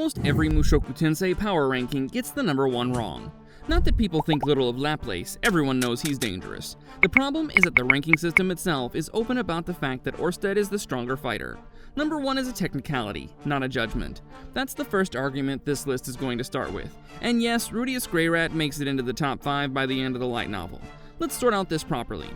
Almost every Mushoku Tensei power ranking gets the number 1 wrong. Not that people think little of Laplace, everyone knows he's dangerous. The problem is that the ranking system itself is open about the fact that Orstead is the stronger fighter. Number 1 is a technicality, not a judgment. That's the first argument this list is going to start with. And yes, Rudeus Greyrat makes it into the top 5 by the end of the light novel. Let's sort out this properly.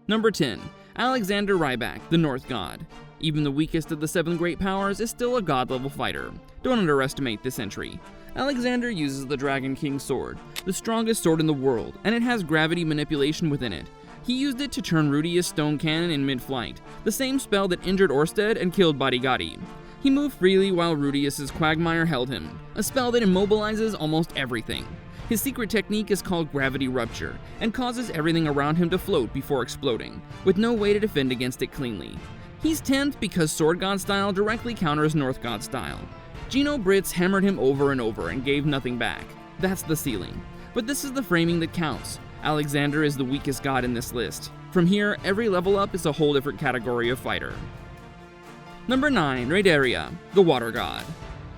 Number 10. Alexander Rybak, the North God. Even the weakest of the 7 great powers is still a god-level fighter. Don't underestimate this entry. Alexander uses the Dragon King's sword, the strongest sword in the world, and it has gravity manipulation within it. He used it to turn Rudeus' stone cannon in mid-flight, the same spell that injured Orstead and killed Bodigadi. He moved freely while Rudeus' quagmire held him, a spell that immobilizes almost everything. His secret technique is called gravity rupture, and causes everything around him to float before exploding, with no way to defend against it cleanly. He's 10th because Sword God style directly counters North God style. Gino Brits hammered him over and over and gave nothing back. That's the ceiling. But this is the framing that counts. Alexander is the weakest god in this list. From here, every level up is a whole different category of fighter. Number 9. Raideria, the water god.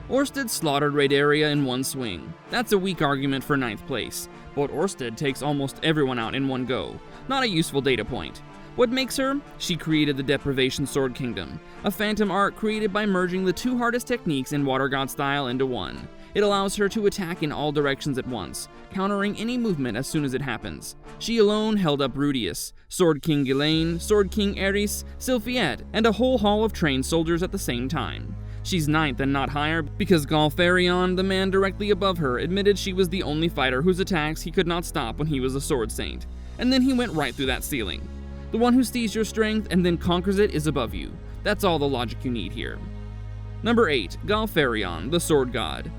Orstead slaughtered Raideria in one swing. That's a weak argument for 9th place, but Orstead takes almost everyone out in one go. Not a useful data point. What makes her? She created the Deprivation Sword Kingdom, a phantom art created by merging the 2 hardest techniques in Water God style into one. It allows her to attack in all directions at once, countering any movement as soon as it happens. She alone held up Rudeus, Sword King Ghislaine, Sword King Ares, Sylphiette, and a whole hall of trained soldiers at the same time. She's 9th and not higher because Galfarion, the man directly above her, admitted she was the only fighter whose attacks he could not stop when he was a sword saint. And then he went right through that ceiling. The one who sees your strength and then conquers it is above you. That's all the logic you need here. Number 8. Galfarion, the Sword God.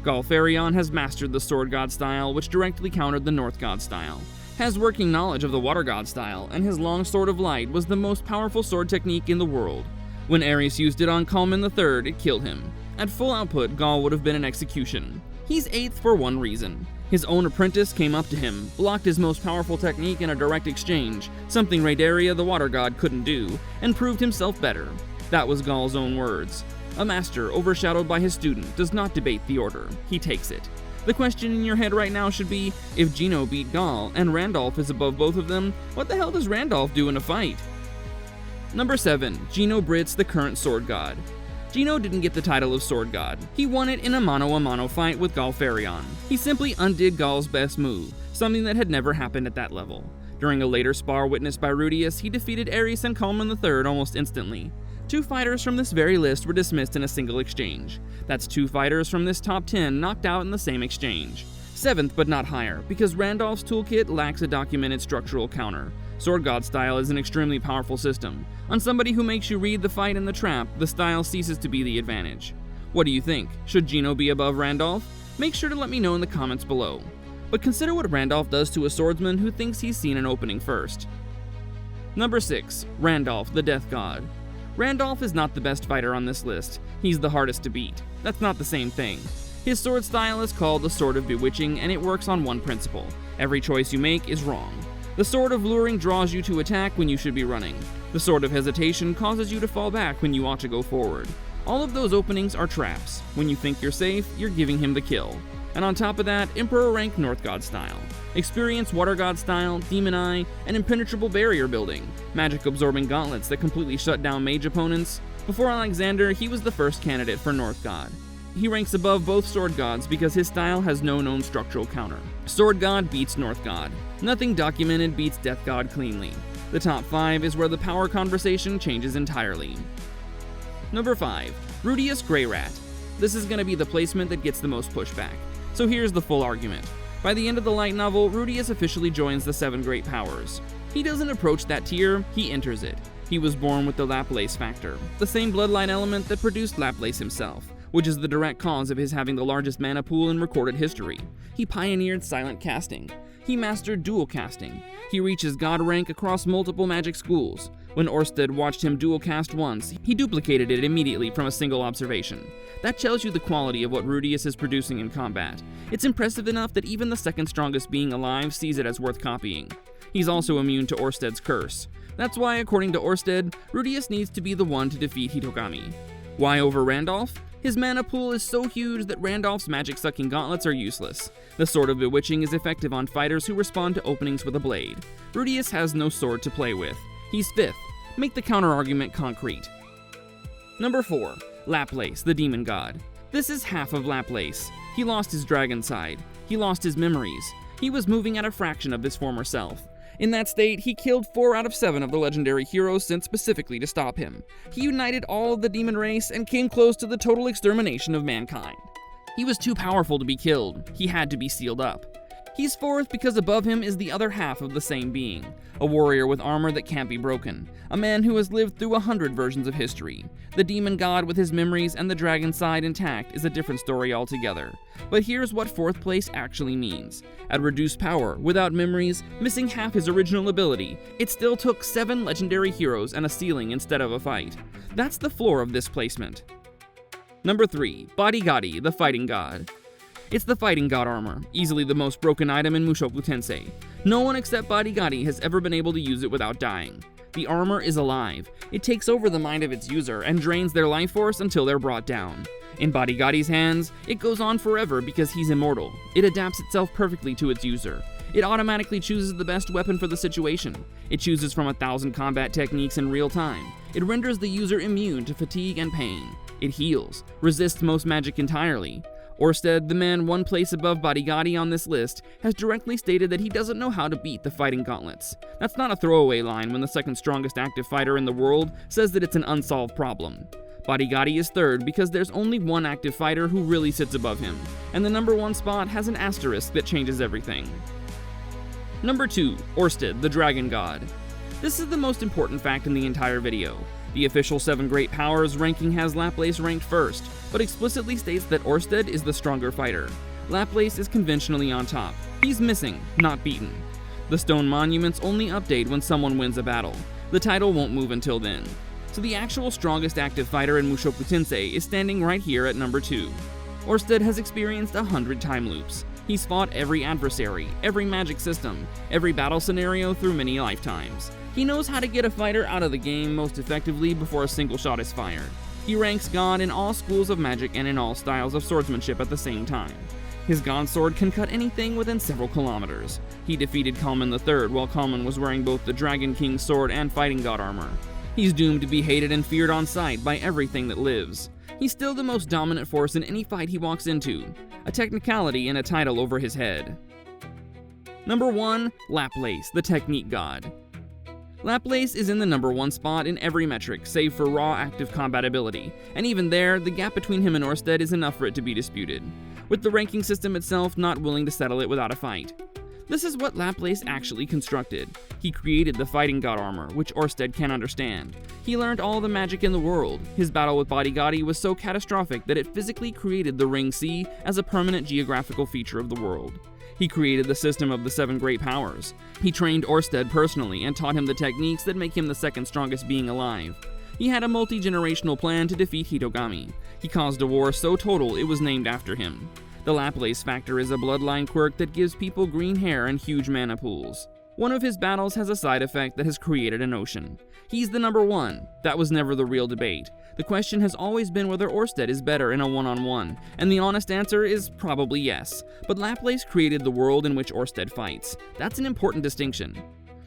Galfarion has mastered the Sword God style, which directly countered the North God style, has working knowledge of the Water God style, and his long Sword of Light was the most powerful sword technique in the world. When Ares used it on Kalman III, it killed him. At full output, Gal would have been an execution. He's 8th for one reason. His own apprentice came up to him, blocked his most powerful technique in a direct exchange, something Raideria the Water God couldn't do, and proved himself better. That was Gal's own words. A master, overshadowed by his student, does not debate the order, he takes it. The question in your head right now should be, if Gino beat Gal, and Randolph is above both of them, what the hell does Randolph do in a fight? Number 7. Gino Brits, the current Sword God. Gino didn't get the title of Sword God. He won it in a mano-a-mano fight with Galfarion. He simply undid Gal's best move, something that had never happened at that level. During a later spar witnessed by Rudeus, he defeated Ares and Kalman III almost instantly. 2 fighters from this very list were dismissed in a single exchange. That's 2 fighters from this top 10 knocked out in the same exchange. 7th but not higher, because Randolph's toolkit lacks a documented structural counter. Sword God style is an extremely powerful system. On somebody who makes you read the fight and the trap, the style ceases to be the advantage. What do you think? Should Gino be above Randolph? Make sure to let me know in the comments below. But consider what Randolph does to a swordsman who thinks he's seen an opening first. Number 6. Randolph, the Death God. Randolph is not the best fighter on this list. He's the hardest to beat. That's not the same thing. His sword style is called the Sword of Bewitching, and it works on one principle. Every choice you make is wrong. The Sword of Luring draws you to attack when you should be running. The Sword of Hesitation causes you to fall back when you ought to go forward. All of those openings are traps. When you think you're safe, you're giving him the kill. And on top of that, Emperor rank North God style. Experience Water God style, Demon Eye, and impenetrable barrier building. Magic absorbing gauntlets that completely shut down mage opponents. Before Alexander, he was the first candidate for North God. He ranks above both Sword Gods because his style has no known structural counter. Sword God beats North God. Nothing documented beats Death God cleanly. The top 5 is where the power conversation changes entirely. Number 5. Rudeus Greyrat. This is going to be the placement that gets the most pushback. So here's the full argument. By the end of the light novel, Rudeus officially joins the 7 great powers. He doesn't approach that tier, he enters it. He was born with the Laplace factor, the same bloodline element that produced Laplace himself, which is the direct cause of his having the largest mana pool in recorded history. He pioneered silent casting. He mastered dual casting. He reaches god rank across multiple magic schools. When Orstead watched him dual cast once, he duplicated it immediately from a single observation. That tells you the quality of what Rudeus is producing in combat. It's impressive enough that even the second strongest being alive sees it as worth copying. He's also immune to Orstead's curse. That's why, according to Orstead, Rudeus needs to be the one to defeat Hitogami. Why over Randolph? His mana pool is so huge that Randolph's magic-sucking gauntlets are useless. The Sword of Bewitching is effective on fighters who respond to openings with a blade. Rudeus has no sword to play with. He's 5th. Make the counter-argument concrete. Number 4. Laplace, the Demon God. This is half of Laplace. He lost his dragon side. He lost his memories. He was moving at a fraction of his former self. In that state, he killed 4 out of 7 of the legendary heroes sent specifically to stop him. He united all of the demon race and came close to the total extermination of mankind. He was too powerful to be killed. He had to be sealed up. He's 4th because above him is the other half of the same being, a warrior with armor that can't be broken, a man who has lived through 100 versions of history. The demon god with his memories and the dragon side intact is a different story altogether. But here's what 4th place actually means. At reduced power, without memories, missing half his original ability, it still took 7 legendary heroes and a ceiling instead of a fight. That's the floor of this placement. Number 3. Bodyguardi, the Fighting God. It's the Fighting God armor, easily the most broken item in Mushoku Tensei. No one except Bodyguardi has ever been able to use it without dying. The armor is alive. It takes over the mind of its user and drains their life force until they're brought down. In Bodyguardi's hands, it goes on forever because he's immortal. It adapts itself perfectly to its user. It automatically chooses the best weapon for the situation. It chooses from 1,000 combat techniques in real time. It renders the user immune to fatigue and pain. It heals, resists most magic entirely. Orstead, the man 1 place above Bodyguardi on this list, has directly stated that he doesn't know how to beat the fighting gauntlets. That's not a throwaway line when the 2nd strongest active fighter in the world says that it's an unsolved problem. Bodyguardi is 3rd because there's only 1 active fighter who really sits above him, and the number 1 spot has an asterisk that changes everything. Number 2. Orstead, the Dragon God. This is the most important fact in the entire video. The official 7 Great Powers ranking has Laplace ranked 1st, but explicitly states that Orstead is the stronger fighter. Laplace is conventionally on top. He's missing, not beaten. The stone monuments only update when someone wins a battle. The title won't move until then. So the actual strongest active fighter in Mushoku Tensei is standing right here at number 2. Orstead has experienced 100 time loops. He's fought every adversary, every magic system, every battle scenario through many lifetimes. He knows how to get a fighter out of the game most effectively before a single shot is fired. He ranks God in all schools of magic and in all styles of swordsmanship at the same time. His God sword can cut anything within several kilometers. He defeated Kalman III while Kalman was wearing both the Dragon King's sword and fighting god armor. He's doomed to be hated and feared on sight by everything that lives. He's still the most dominant force in any fight he walks into, a technicality and a title over his head. Number 1. Laplace, the Technique God. Laplace is in the number 1 spot in every metric, save for raw active combat ability, and even there, the gap between him and Orstead is enough for it to be disputed, with the ranking system itself not willing to settle it without a fight. This is what Laplace actually constructed. He created the fighting god armor, which Orstead can't understand. He learned all the magic in the world. His battle with Bodyguardi was so catastrophic that it physically created the Ring C as a permanent geographical feature of the world. He created the system of the 7 Great Powers. He trained Orstead personally and taught him the techniques that make him the 2nd strongest being alive. He had a multi-generational plan to defeat Hitogami. He caused a war so total it was named after him. The Laplace factor is a bloodline quirk that gives people green hair and huge mana pools. One of his battles has a side effect that has created an ocean. He's the number 1. That was never the real debate. The question has always been whether Orstead is better in a one-on-one, and the honest answer is probably yes. But Laplace created the world in which Orstead fights. That's an important distinction.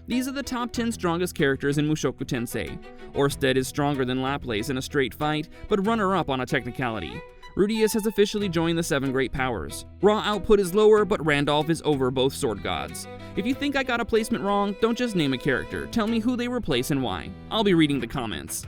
These are the top 10 strongest characters in Mushoku Tensei. Orstead is stronger than Laplace in a straight fight, but runner-up on a technicality. Rudeus has officially joined the 7 Great Powers. Raw output is lower, but Randolph is over both sword gods. If you think I got a placement wrong, don't just name a character. Tell me who they replace and why. I'll be reading the comments.